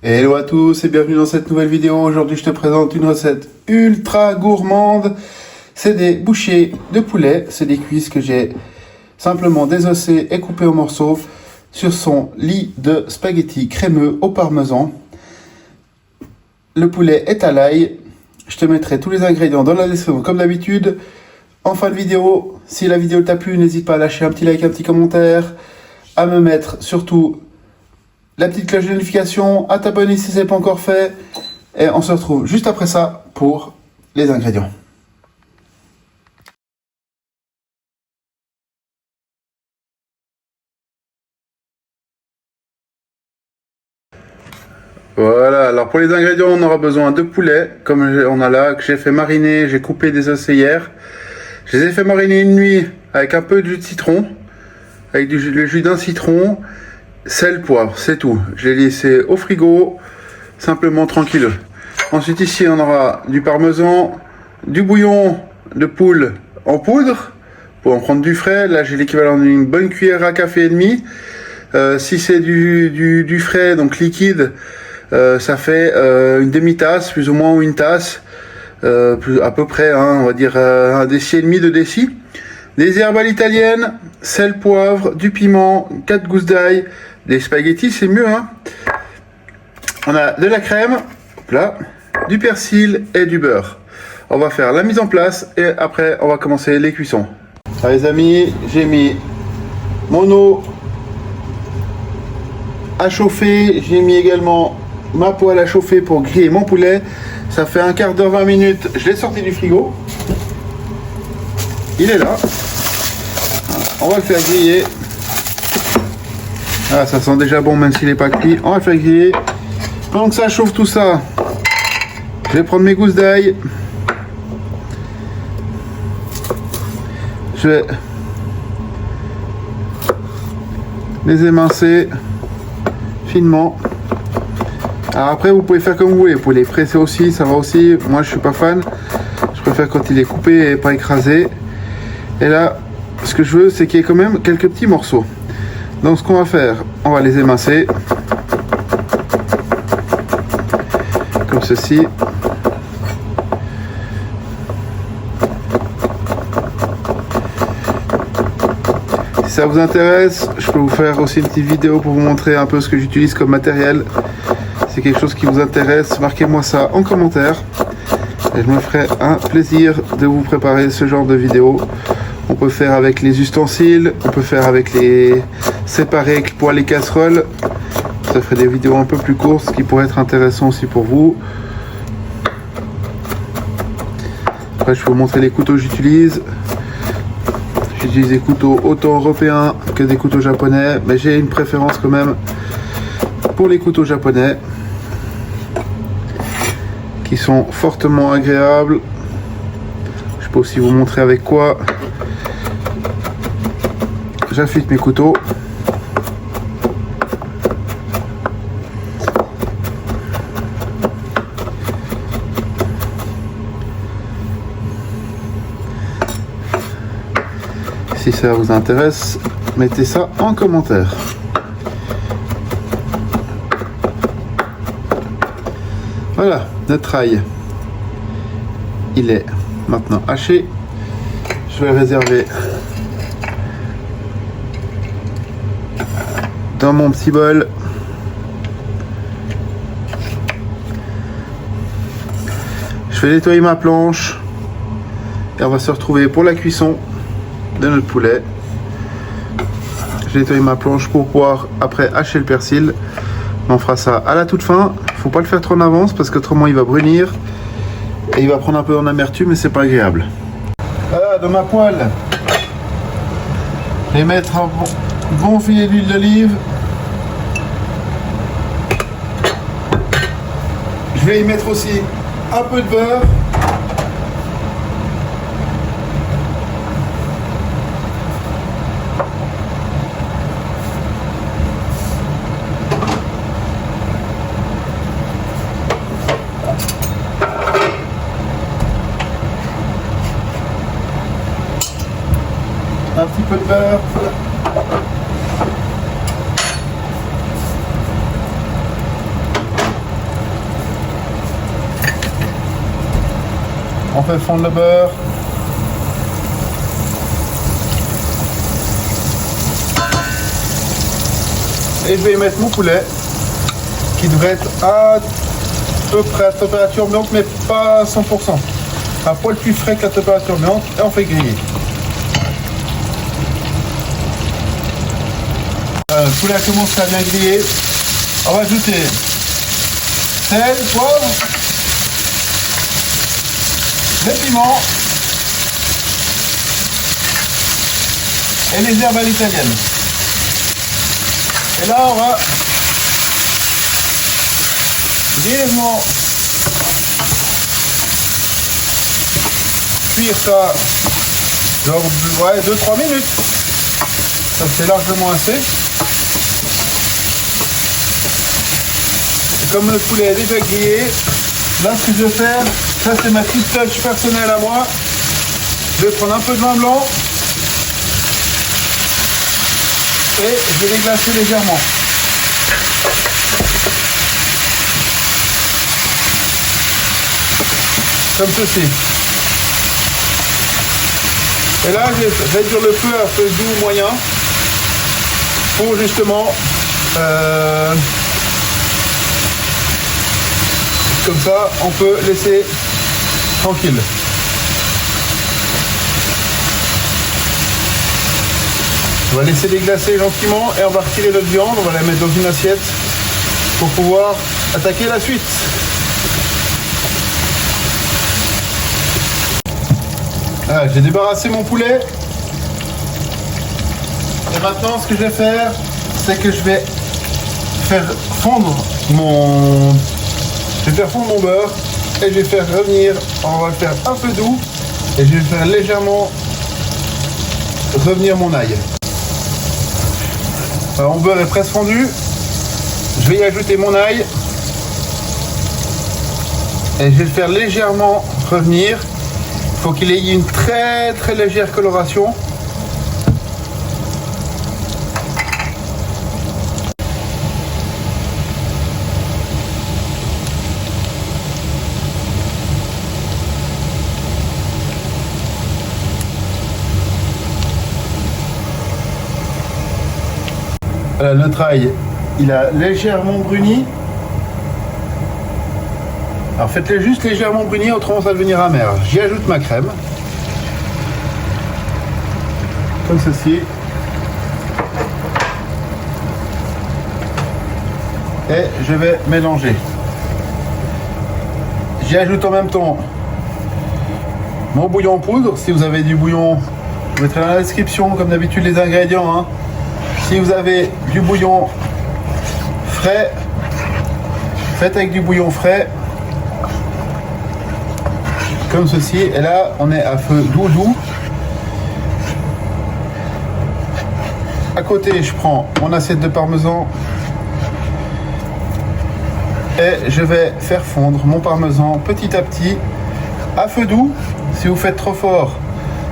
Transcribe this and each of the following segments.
Hello à tous et bienvenue dans cette nouvelle vidéo. Aujourd'hui je te présente une recette ultra gourmande. C'est des bouchées de poulet, c'est des cuisses que j'ai simplement désossées et coupées en morceaux sur son lit de spaghettis crémeux au parmesan. Le poulet est à l'ail. Je te mettrai tous les ingrédients dans la description comme d'habitude. En fin de vidéo, si la vidéo t'a plu, n'hésite pas à lâcher un petit like, un petit commentaire, à me mettre surtout la petite cloche de notification, à t'abonner si ce n'est pas encore fait. Et on se retrouve juste après ça pour les ingrédients. Voilà, alors pour les ingrédients, on aura besoin de poulet, comme on a là, que j'ai fait mariner, j'ai coupé des os hier. Je les ai fait mariner une nuit avec un peu de jus de citron, avec le jus d'un citron, sel, poivre, c'est tout. Je l'ai laissé au frigo, simplement tranquille. Ensuite ici on aura du parmesan, du bouillon de poule en poudre, pour en prendre du frais. Là j'ai l'équivalent d'une bonne cuillère à café et demi. Si c'est du frais, donc liquide, ça fait une demi-tasse, plus ou moins, ou une tasse, à peu près, hein, on va dire un déci et demi, 2 décis. Des herbes à l'italienne, sel, poivre, du piment, 4 gousses d'ail, des spaghettis, c'est mieux, hein. On a de la crème, là, du persil et du beurre. On va faire la mise en place et après on va commencer les cuissons. Alors les amis, j'ai mis mon eau à chauffer, j'ai mis également ma poêle à chauffer pour griller mon poulet. Ça fait un quart d'heure, 20 minutes, je l'ai sorti du frigo. Il est là. On va le faire griller. Ah, ça sent déjà bon même s'il n'est pas cuit. On va le faire griller. Pendant que ça chauffe tout ça, je vais prendre mes gousses d'ail. Je vais les émincer finement. Alors après vous pouvez faire comme vous voulez, vous pouvez les presser aussi, ça va aussi. Moi je suis pas fan, je préfère quand il est coupé et pas écrasé. Et là ce que je veux c'est qu'il y ait quand même quelques petits morceaux. Donc ce qu'on va faire, on va les émincer comme ceci. Si ça vous intéresse, je peux vous faire aussi une petite vidéo pour vous montrer un peu ce que j'utilise comme matériel. C'est quelque chose qui vous intéresse, marquez-moi ça en commentaire. Et je me ferai un plaisir de vous préparer ce genre de vidéo. On peut faire avec les ustensiles, on peut faire avec les séparés pour les casseroles. Ça ferait des vidéos un peu plus courtes, ce qui pourrait être intéressant aussi pour vous. Après, je peux vous montrer les couteaux que j'utilise. J'utilise des couteaux autant européens que des couteaux japonais, mais j'ai une préférence quand même pour les couteaux japonais qui sont fortement agréables. Je peux aussi vous montrer avec quoi j'affûte mes couteaux. Si ça vous intéresse, mettez ça en commentaire. Voilà, notre ail, il est maintenant haché. Je vais le réserver dans mon petit bol. Je vais nettoyer ma planche et on va se retrouver pour la cuisson de notre poulet. J'ai nettoyé ma planche pour pouvoir après hacher le persil. On fera ça à la toute fin. Faut pas le faire trop en avance parce qu'autrement il va brunir et il va prendre un peu en amertume et c'est pas agréable. Voilà, dans ma poêle, je vais mettre un bon filet d'huile d'olive. Je vais y mettre aussi un peu de beurre. Un petit peu de beurre. on fait fondre le beurre. Et je vais y mettre mon poulet qui devrait être à peu près à température ambiante, mais pas à 100%. Un poil plus frais que la température ambiante et on fait griller. Le poulet a commencé à bien griller. On va ajouter sel, poivre, les piments et les herbes à l'italienne. Et là, on va brièvement cuire ça genre 2-3 minutes. Ça c'est largement assez. Et comme le poulet est déjà grillé, là ce que je vais faire, ça c'est ma petite touch personnelle à moi. Je vais prendre un peu de vin blanc et je vais les glacer légèrement. Comme ceci. Et là, je vais réduire le feu à feu doux moyen pour justement comme ça, on peut laisser tranquille. On va laisser déglacer gentiment et on va retirer notre viande, on va la mettre dans une assiette pour pouvoir attaquer la suite. Voilà, j'ai débarrassé mon poulet. Et maintenant, ce que je vais faire, c'est que je vais faire fondre mon beurre et je vais faire revenir, on va le faire un peu doux et je vais faire légèrement revenir mon ail. Alors, mon beurre est presque fondu. Je vais y ajouter mon ail et je vais le faire légèrement revenir. Il faut qu'il ait une très très légère coloration. Voilà, notre ail, il a légèrement bruni. Alors faites-le juste légèrement brunir, autrement ça va devenir amer. J'y ajoute ma crème. Comme ceci. Et je vais mélanger. J'y ajoute en même temps mon bouillon en poudre. Si vous avez du bouillon, je mettrai dans la description comme d'habitude les ingrédients. Hein. Si vous avez du bouillon frais, faites avec du bouillon frais. Comme ceci. Et là, on est à feu doux. À côté, je prends mon assiette de parmesan. Et je vais faire fondre mon parmesan petit à petit à feu doux. Si vous faites trop fort,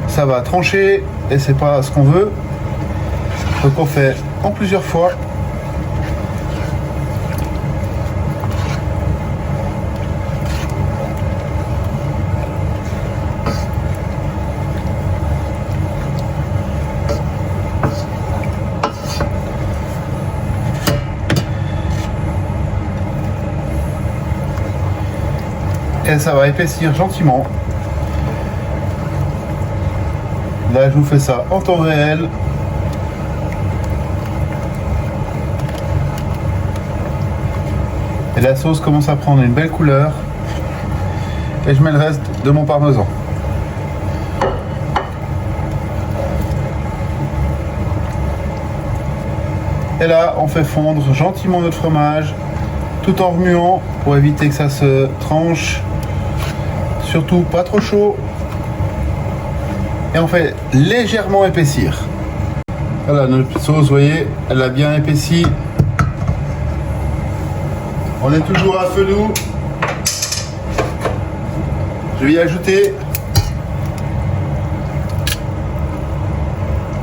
ça va trancher et c'est pas ce qu'on veut. Donc on fait en plusieurs fois. Et ça va épaissir gentiment. Là, je vous fais ça en temps réel. Et la sauce commence à prendre une belle couleur. Et je mets le reste de mon parmesan. Et là, on fait fondre gentiment notre fromage, tout en remuant pour éviter que ça se tranche. Surtout pas trop chaud. Et on fait légèrement épaissir. Voilà, notre sauce, vous voyez, elle a bien épaissi. On est toujours à feu doux. Je vais y ajouter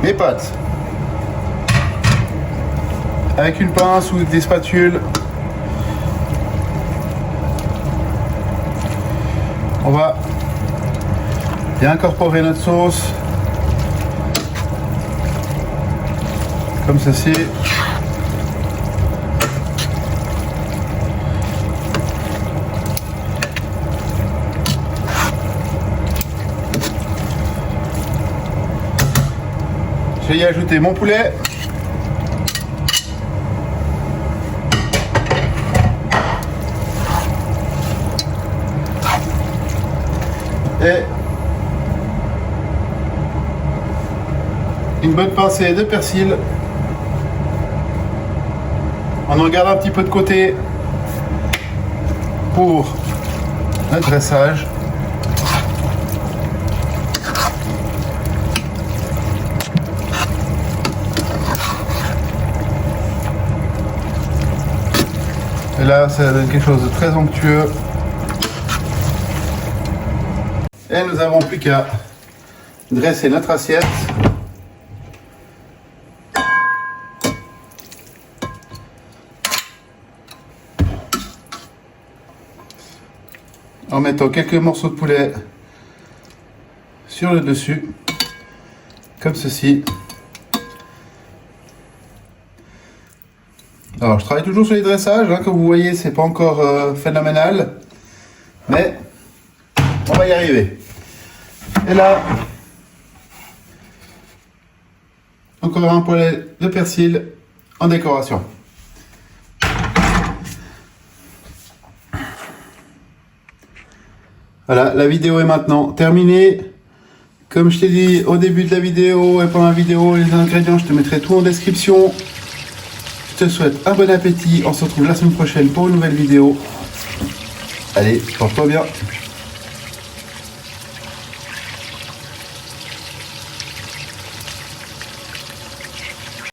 mes pâtes. Avec une pince ou des spatules. On va bien incorporer notre sauce. Comme ceci. Je vais y ajouter mon poulet. Et une bonne pincée de persil. On en garde un petit peu de côté pour notre dressage. Et là, ça donne quelque chose de très onctueux. Et nous n'avons plus qu'à dresser notre assiette. En mettant quelques morceaux de poulet sur le dessus, comme ceci. Alors, je travaille toujours sur les dressages, hein, comme vous voyez, c'est pas encore phénoménal, mais on va y arriver. Et là, encore un poulet de persil en décoration. Voilà, la vidéo est maintenant terminée. Comme je t'ai dit au début de la vidéo et pendant la vidéo, les ingrédients, je te mettrai tout en description. Je te souhaite un bon appétit. On se retrouve la semaine prochaine pour une nouvelle vidéo. Allez, porte-toi bien.